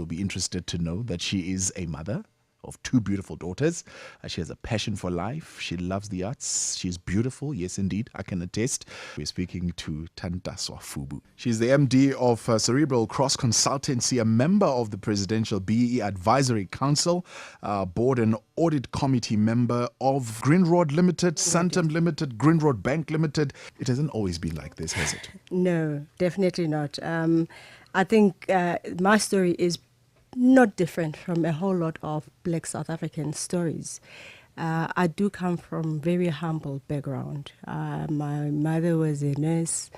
you'll be interested to know that she is a mother of two beautiful daughters. She has a passion for life. She loves the arts. She's beautiful. Yes, indeed. I can attest. We're speaking to Tantaswa Fubu. She's the MD of CerebralCross Consultancy, a member of the Presidential BEE Advisory Council, Board and Audit Committee member of Greenroad Limited, Santam Limited, Greenroad Bank Limited. It hasn't always been like this, has it? No, definitely not. I think my story is not different from a whole lot of Black South African stories. I do come from very humble background. My mother was a nurse,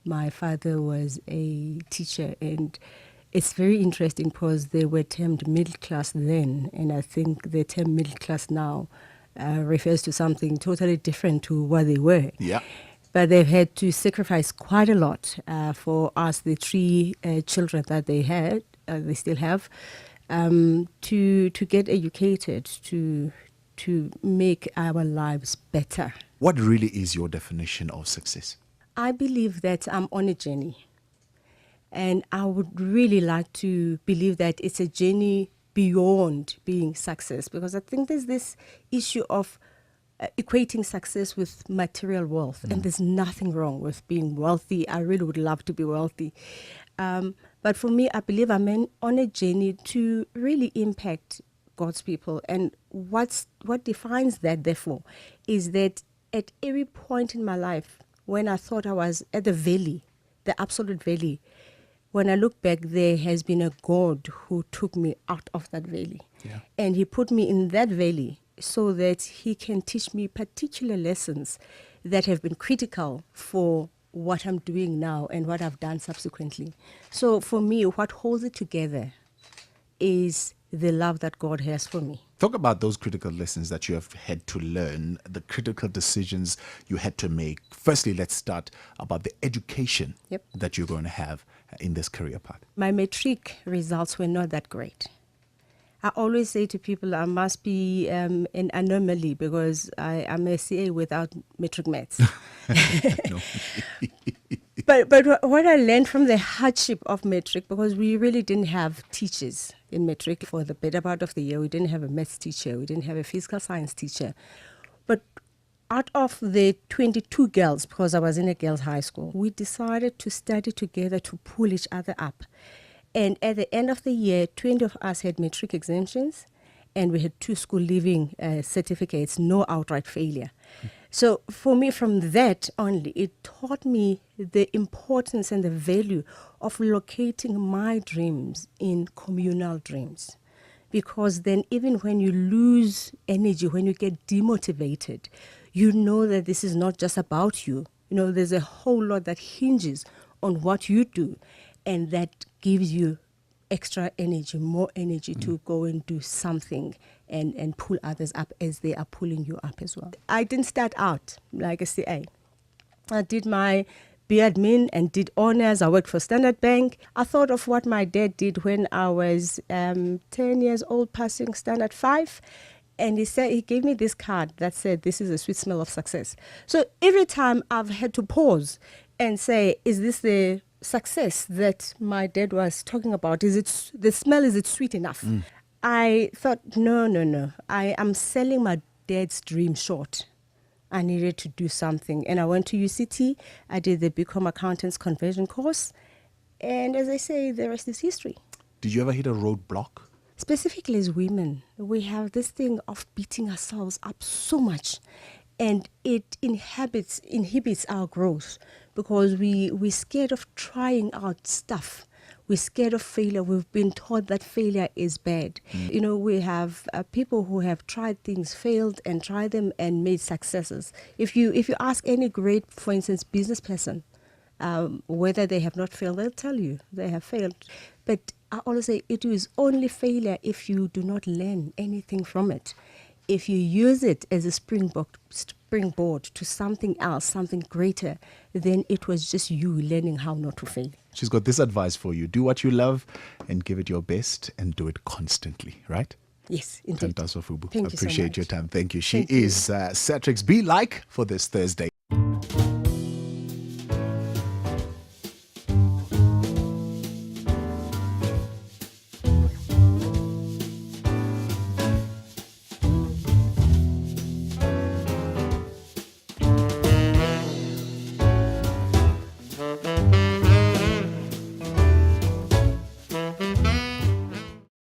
my father was a teacher, and it's very interesting because they were termed middle class then, and I think the term middle class now refers to something totally different to what they were. Yeah. But they've had to sacrifice quite a lot for us, the three children that they had, they still have, to get educated, to make our lives better. What really is your definition of success? I believe that I'm on a journey. And I would really like to believe that it's a journey beyond being success, because I think there's this issue of equating success with material wealth. And there's nothing wrong with being wealthy. I really would love to be wealthy. But for me, I believe I'm on a journey to really impact God's people. And what defines that, therefore, is that at every point in my life, when I thought I was at the valley, the absolute valley, when I look back, there has been a God who took me out of that valley. Yeah. And he put me in that valley so that he can teach me particular lessons that have been critical for what I'm doing now and what I've done subsequently. So for me, what holds it together is the love that God has for me. Talk about those critical lessons that you have had to learn, the critical decisions you had to make. Firstly, let's start about the education that you're going to have in this career path. My matric results were not that great. I always say to people I must be an anomaly because I'm a CA without matric maths. But what I learned from the hardship of matric, because we really didn't have teachers in matric for the better part of the year. We didn't have a maths teacher. We didn't have a physical science teacher. But out of the 22 girls, because I was in a girls' high school, we decided to study together to pull each other up. And at the end of the year, 20 of us had matric exemptions, and we had 2 school leaving certificates, no outright failure. So for me, from that only, it taught me the importance and the value of locating my dreams in communal dreams. Because then even when you lose energy, when you get demotivated, you know that this is not just about you. You know, there's a whole lot that hinges on what you do, and that gives you extra energy, more energy to go and do something and pull others up as they are pulling you up as well. I didn't start out like a CA. I did my B.Admin and did honors. I worked for Standard Bank. I thought of what my dad did when I was 10 years old, passing Standard 5. And he gave me this card that said, "This is a sweet smell of success." So every time I've had to pause and say, is this the success that my dad was talking about? Is it the smell? Is it sweet enough? I thought, no. I am selling my dad's dream short. I needed to do something. And I went to UCT. I did the Become Accountants conversion course. And as I say, the rest is history. Did you ever hit a roadblock? Specifically as women, we have this thing of beating ourselves up so much. And it inhibits our growth because we're scared of trying out stuff. We're scared of failure. We've been taught that failure is bad. You know, we have people who have tried things, failed, and tried them and made successes. If you ask any great, for instance, business person, whether they have not failed, they'll tell you they have failed. But I always say it is only failure if you do not learn anything from it. If you use it as a springboard to something else, something greater, then it was just you learning how not to fail. She's got this advice for you. Do what you love and give it your best and do it constantly, right? Yes, indeed. Tantaswa Fubu. Thank you so Appreciate much. your time. Thank you. She is Satrix Be Like for this Thursday.